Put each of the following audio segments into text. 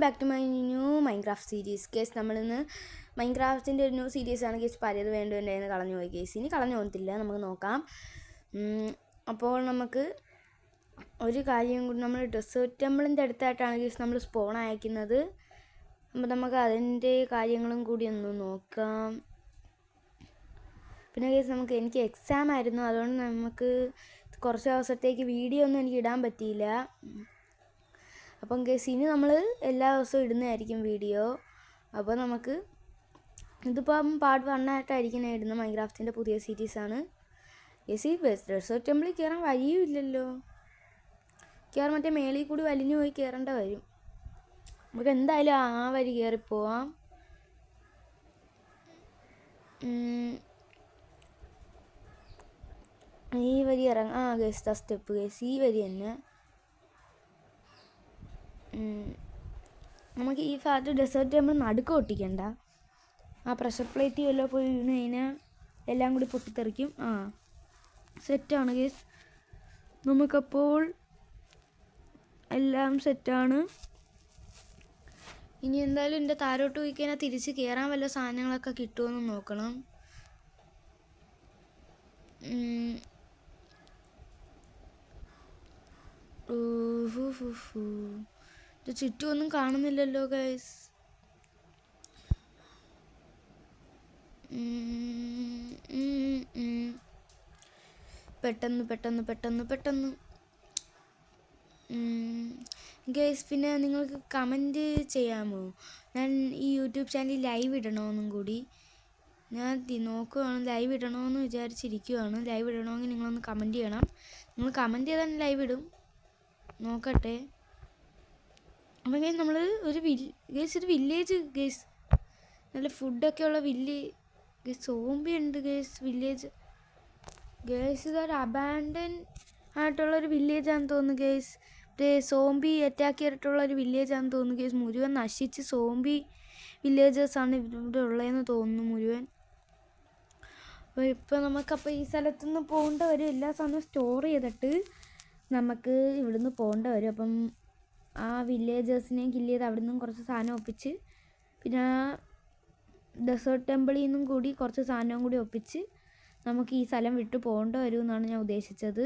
Back to my new Minecraft series. കേസ് നമ്മളിന്ന് മൈൻക്രാഫ്റ്റിൻ്റെ ഒരു ന്യൂ സീരീസാണ്. കേസ് പഴയത് വേണ്ടുവെന്ന് കളഞ്ഞു പോയി. കേസ് ഇനി കളഞ്ഞു പോകത്തില്ല, നമുക്ക് നോക്കാം. അപ്പോൾ നമുക്ക് ഒരു കാര്യം കൂടി, നമ്മൾ ഡെസേർട്ട് ടെമ്പിളിൻ്റെ അടുത്തായിട്ടാണ് കേസ് നമ്മൾ സ്പോൺ അയക്കുന്നത്. അപ്പോൾ നമുക്ക് അതിൻ്റെ കാര്യങ്ങളും കൂടി ഒന്ന് നോക്കാം. പിന്നെ കേസ് എനിക്ക് എക്സാം ആയിരുന്നു, അതുകൊണ്ട് നമുക്ക് കുറച്ച് ദിവസത്തേക്ക് വീഡിയോ ഒന്നും എനിക്ക് ഇടാൻ പറ്റിയില്ല. അപ്പം കേസ് ഇനി നമ്മൾ എല്ലാ ദിവസവും ഇടുന്നതായിരിക്കും വീഡിയോ. അപ്പോൾ നമുക്ക് ഇതിപ്പം പാർട്ട് 1 ആയിട്ടായിരിക്കും ഞാൻ ഇടുന്നത്. മൈൻക്രാഫ്റ്റിൻ്റെ പുതിയ സീരീസാണ്. കേസ് ഈ ഡെസേർട്ട് ടെമ്പിളിൽ കയറാൻ വഴിയും ഇല്ലല്ലോ. കയറാൻ മറ്റേ മേളിൽ കൂടി വലിഞ്ഞു പോയി കയറേണ്ട വരും. നമുക്ക് എന്തായാലും ആ വഴി കയറിപ്പോവാം. ഈ വഴി ഇറങ്ങാം. കേസ് സ്റ്റെപ്പ് കേസ് ഈ വഴി തന്നെ. നമുക്ക് ഈ ഭാഗത്ത് ഡെസേർട്ട് ടെമ്പിൾ നടുക്ക് ഒട്ടിക്കണ്ട. ആ പ്രഷർ പ്ലേറ്റ് വല്ലതും പോയി വീണ് കഴിഞ്ഞാൽ എല്ലാം കൂടി പൊട്ടിത്തെറിക്കും. സെറ്റാണ് കേസ്. നമുക്കപ്പോൾ എല്ലാം സെറ്റാണ്. ഇനി എന്തായാലും എൻ്റെ താരോട്ട് പോയി കഴിഞ്ഞാൽ തിരിച്ച് കയറാൻ വല്ല സാധനങ്ങളൊക്കെ കിട്ടുമെന്ന് നോക്കണം. ഇത് ചുറ്റും ഒന്നും കാണുന്നില്ലല്ലോ ഗൈസ്. പെട്ടെന്ന് ഗൈസ്, പിന്നെ നിങ്ങൾക്ക് കമൻറ്റ് ചെയ്യാമോ? ഞാൻ ഈ യൂട്യൂബ് ചാനലിൽ ലൈവ് ഇടണമെന്നും കൂടി ഞാൻ നോക്കുകയാണ്. ലൈവ് ഇടണമെന്ന് വിചാരിച്ചിരിക്കുകയാണ്. ലൈവ് ഇടണമെങ്കിൽ നിങ്ങളൊന്ന് കമൻറ്റ് ചെയ്യണം. നിങ്ങൾ കമൻറ്റ് ചെയ്താൽ ലൈവ് ഇടും. നോക്കട്ടെ. അപ്പം ഗൈസ് നമ്മൾ ഒരു വില്ലേജ് ഗൈസ്, നല്ല ഫുഡൊക്കെ ഉള്ള ഗൈസ്. സോംബി ഉണ്ട് ഗൈസ് വില്ലേജ്. ഗൈസ് ഇതൊരു അബാൻഡൻ ആയിട്ടുള്ളൊരു വില്ലേജാണെന്ന് തോന്നുന്നു ഗൈസ്. സോംബി അറ്റാക്ക് ചെയ്തിട്ടുള്ളൊരു വില്ലേജാണെന്ന് തോന്നുന്നു ഗൈസ്. മുഴുവൻ നശിച്ച് സോംബി വില്ലേജേഴ്സാണ് ഇവിടെ ഉള്ളതെന്ന് തോന്നുന്നു മുഴുവൻ. അപ്പോൾ ഇപ്പോൾ നമുക്കപ്പോൾ ഈ സ്ഥലത്തുനിന്ന് പോകേണ്ട വരും. എല്ലാ സാധനവും സ്റ്റോർ ചെയ്തിട്ട് നമുക്ക് ഇവിടുന്ന് പോകേണ്ട വരും. അപ്പം ആ വില്ലേജേഴ്സിനെയും കില്ല് ചെയ്ത് അവിടെ നിന്നും കുറച്ച് സാധനം ഒപ്പിച്ച്, പിന്നെ ഡെസേർട്ട് ടെമ്പിളിൽ നിന്നും കൂടി കുറച്ച് സാധനവും കൂടി ഒപ്പിച്ച് നമുക്ക് ഈ സ്ഥലം വിട്ട് പോകേണ്ട വരും എന്നാണ് ഞാൻ ഉദ്ദേശിച്ചത്.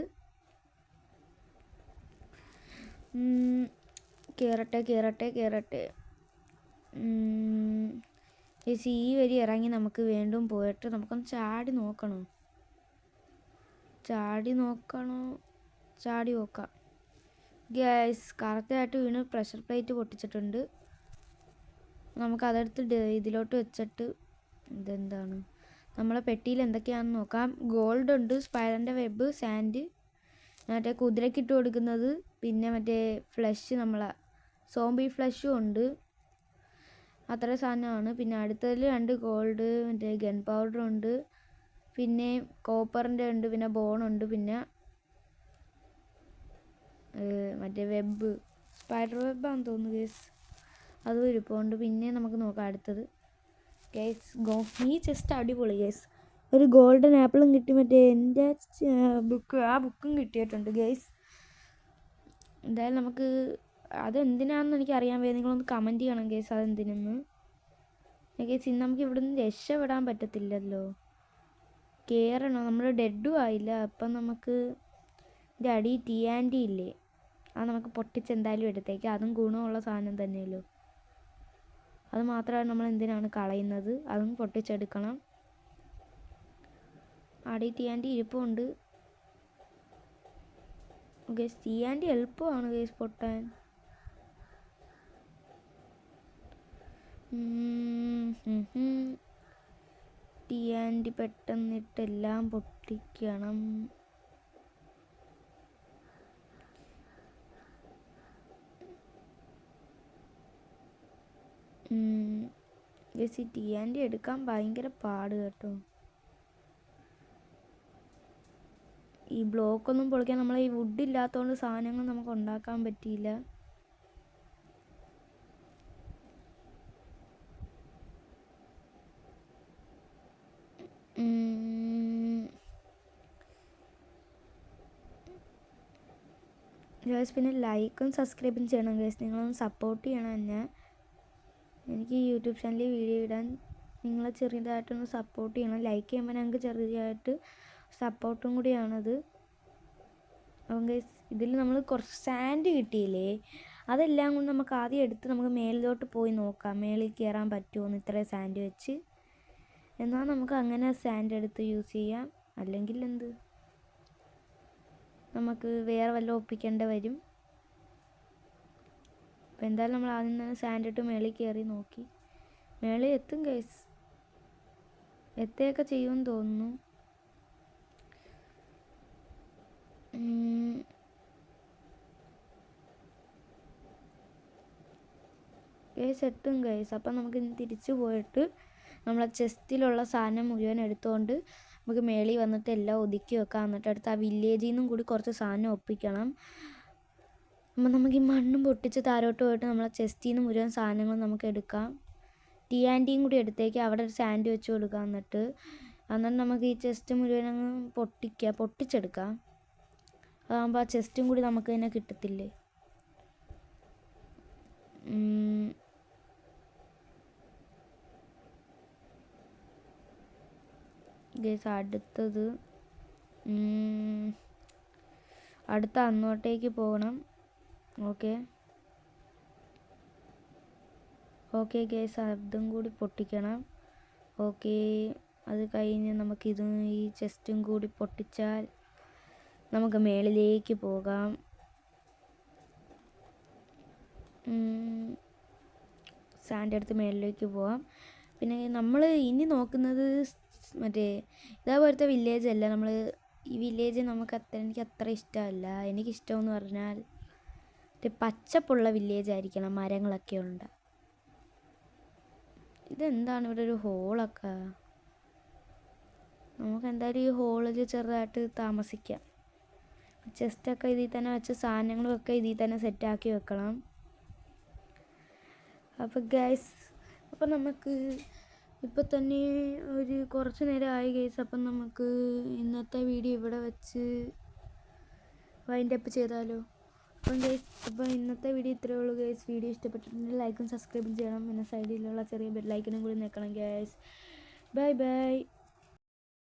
കയറട്ടെ. ഈ വരി ഇറങ്ങി നമുക്ക് വീണ്ടും പോയിട്ട് നമുക്കൊന്ന് ചാടി നോക്കാം. ഗ്യാസ് കറക്റ്റായിട്ട് വീണ് പ്രഷർ പ്ലേറ്റ് പൊട്ടിച്ചിട്ടുണ്ട്. നമുക്കതെടുത്ത് ഇതിലോട്ട് വെച്ചിട്ട് ഇതെന്താണ് നമ്മളെ പെട്ടിയിൽ എന്തൊക്കെയാണെന്ന് നോക്കാം. ഗോൾഡ് ഉണ്ട്, സ്പൈഡറിൻ്റെ വെബ്, സാൻഡ്, മറ്റേ കുതിരക്കിട്ട് കൊടുക്കുന്നത്, പിന്നെ മറ്റേ ഫ്ലഷ്, നമ്മളെ സോംബി ഫ്ലഷും ഉണ്ട്. അത്ര സാധനമാണ്. പിന്നെ അടുത്തതിൽ 2 ഗോൾഡ്, മറ്റേ ഗൺ പൗഡർ ഉണ്ട്, പിന്നെ കോപ്പറിൻ്റെ ഉണ്ട്, പിന്നെ ബോണുണ്ട്, പിന്നെ മറ്റേ വെബ്, സ്പൈഡർ വെബാണെന്ന് തോന്നുന്നു കേസ്, അതും ഇരിപ്പുണ്ട്. പിന്നെ നമുക്ക് നോക്കാം അടുത്തത്. കേസ് ഈ ചെസ്റ്റ് അടിപൊളി കേസ്. ഒരു ഗോൾഡൻ ആപ്പിളും കിട്ടി, മറ്റേ എൻ്റെ ബുക്കും കിട്ടിയിട്ടുണ്ട് കേസ്. എന്തായാലും നമുക്ക് അതെന്തിനാണെന്ന് എനിക്കറിയാൻ വയ്യ. നിങ്ങളൊന്ന് കമൻറ്റ് ചെയ്യണം കേസ് അതെന്തിനെന്ന്. കേസ് ഇന്ന് നമുക്ക് ഇവിടുന്ന് രക്ഷപ്പെടാൻ പറ്റത്തില്ലല്ലോ. കയറണം. നമ്മൾ ഡെഡും ആയില്ല. അപ്പം നമുക്ക് ഇതിൻ്റെ അടി TNT ഇല്ലേ, അത് നമുക്ക് പൊട്ടിച്ച് എന്തായാലും എടുത്തേക്കാം. അതും ഗുണമുള്ള സാധനം തന്നെയല്ലോ. അത് മാത്രമാണ് നമ്മൾ എന്തിനാണ് കളയുന്നത്. അതും പൊട്ടിച്ചെടുക്കണം. അടി TNT ഇരിപ്പുണ്ട് ഗൈസ്. TNT എളുപ്പമാണ് ഗൈസ് പൊട്ടാൻ. TNT പെട്ടെന്നിട്ടെല്ലാം പൊട്ടിക്കണം. ഗൈസ് ഈ TNT എടുക്കാൻ ഭയങ്കര പാട് കേട്ടോ. ഈ ബ്ലോക്കൊന്നും പൊളിക്കാൻ നമ്മൾ ഈ വുഡ് ഇല്ലാത്തതുകൊണ്ട് സാധനങ്ങൾ നമുക്ക് ഉണ്ടാക്കാൻ പറ്റിയില്ല. ഗൈസ് പിന്നെ ലൈക്കും സബ്സ്ക്രൈബും ചെയ്യണം ഗൈസ്. നിങ്ങളൊന്ന് സപ്പോർട്ട് ചെയ്യണം എന്നെ. എനിക്ക് ഈ യൂട്യൂബ് ചാനലിൽ വീഡിയോ ഇടാൻ നിങ്ങൾ ചെറിയതായിട്ടൊന്ന് സപ്പോർട്ട് ചെയ്യണം. ലൈക്ക് ചെയ്യുമ്പോൾ ഞങ്ങൾക്ക് ചെറിയതായിട്ട് സപ്പോർട്ടും കൂടിയാണത്. അപ്പം ഗൈസ് ഇതിൽ നമ്മൾ കുറച്ച് സാൻഡ് കിട്ടിയില്ലേ, അതെല്ലാം കൊണ്ട് നമുക്ക് ആദ്യം എടുത്ത് നമുക്ക് മേളിലോട്ട് പോയി നോക്കാം, മേളിൽ കയറാൻ പറ്റുമോ ഇത്രയും സാൻഡ് വെച്ച്. എന്നാൽ നമുക്ക് അങ്ങനെ സാൻഡ് എടുത്ത് യൂസ് ചെയ്യാം. അല്ലെങ്കിൽ എന്ത്, നമുക്ക് വേറെ വല്ലതും ഒപ്പിക്കേണ്ടി വരും. അപ്പോൾ എന്തായാലും നമ്മൾ ആദ്യം തന്നെ സാൻഡ് ഇട്ട് മേളിൽ കയറി നോക്കി. മേളിൽ എത്തും ഗൈസ്, എത്തുകയൊക്കെ ചെയ്യുമെന്ന് തോന്നുന്നു. ഗൈസ് എത്തും ഗൈസ്. അപ്പം നമുക്ക് ഇനി തിരിച്ചു പോയിട്ട് നമ്മളെ ചെസ്റ്റിലുള്ള സാധനം മുഴുവൻ എടുത്തുകൊണ്ട് നമുക്ക് മേളിൽ വന്നിട്ട് എല്ലാം ഒതുക്കി വെക്കാം. എന്നിട്ട് അടുത്ത് ആ വില്ലേജിൽ നിന്നും കൂടി കുറച്ച് സാധനം ഒപ്പിക്കണം. അപ്പം നമുക്ക് ഈ മണ്ണും പൊട്ടിച്ച് താരോട്ട് പോയിട്ട് നമ്മളെ ചെസ്റ്റിൽ നിന്ന് മുഴുവൻ സാധനങ്ങളും നമുക്ക് എടുക്കാം. TNTയും കൂടി എടുത്തേക്ക് അവിടെ ഒരു സാൻഡ് വെച്ച് കൊടുക്കാം. എന്നിട്ട് നമുക്ക് ഈ ചെസ്റ്റ് മുഴുവൻ അങ്ങ് പൊട്ടിച്ചെടുക്കാം. അതാകുമ്പോൾ ആ ചെസ്റ്റും കൂടി നമുക്ക് തന്നെ കിട്ടത്തില്ലേ. ഗൈസ് അടുത്ത അങ്ങോട്ടേക്ക് പോകണം. ഓക്കെ ഗൈസ്, അതും കൂടി പൊട്ടിക്കണം. ഓക്കെ, അത് കഴിഞ്ഞ് നമുക്കിതും ഈ ചെസ്റ്റും കൂടി പൊട്ടിച്ചാൽ നമുക്ക് മേളിലേക്ക് പോകാം. സാൻഡ് എടുത്ത് മേളിലേക്ക് പോകാം. പിന്നെ നമ്മൾ ഇനി നോക്കുന്നത് മറ്റേ ഇതേപോലത്തെ വില്ലേജ് അല്ല. ഈ വില്ലേജ് എനിക്ക് അത്ര ഇഷ്ടമല്ല. എനിക്കിഷ്ടമെന്ന് പറഞ്ഞാൽ മറ്റേ പച്ചപ്പുള്ള വില്ലേജ് ആയിരിക്കണം, മരങ്ങളൊക്കെ ഉണ്ട്. ഇതെന്താണ് ഇവിടെ ഒരു ഹോളൊക്കെ? നമുക്ക് എന്തായാലും ഈ ഹോളിൽ ചെറുതായിട്ട് താമസിക്കാം. ചെസ്റ്റൊക്കെ ഇതിൽ തന്നെ വെച്ച് സാധനങ്ങളൊക്കെ ഇതിൽ തന്നെ സെറ്റാക്കി വെക്കണം. അപ്പോൾ ഗൈസ്, അപ്പം നമുക്ക് ഇപ്പം തന്നെ ഒരു കുറച്ച് നേരം ആയി ഗൈസ്. അപ്പം നമുക്ക് ഇന്നത്തെ വീഡിയോ ഇവിടെ വെച്ച് വൈൻഡ് അപ്പ് ചെയ്താലോ? അപ്പം ഇന്നത്തെ വീഡിയോ ഇത്രയേ ഉള്ളൂ ഗൈസ്. വീഡിയോ ഇഷ്ടപ്പെട്ടിട്ടുണ്ടെങ്കിൽ ലൈക്കും സബ്സ്ക്രൈബും ചെയ്യണം. പിന്നെ സൈഡിലുള്ള ചെറിയ ബെല്ലൈക്കനും കൂടി നിൽക്കണം ഗൈസ്. Bye bye.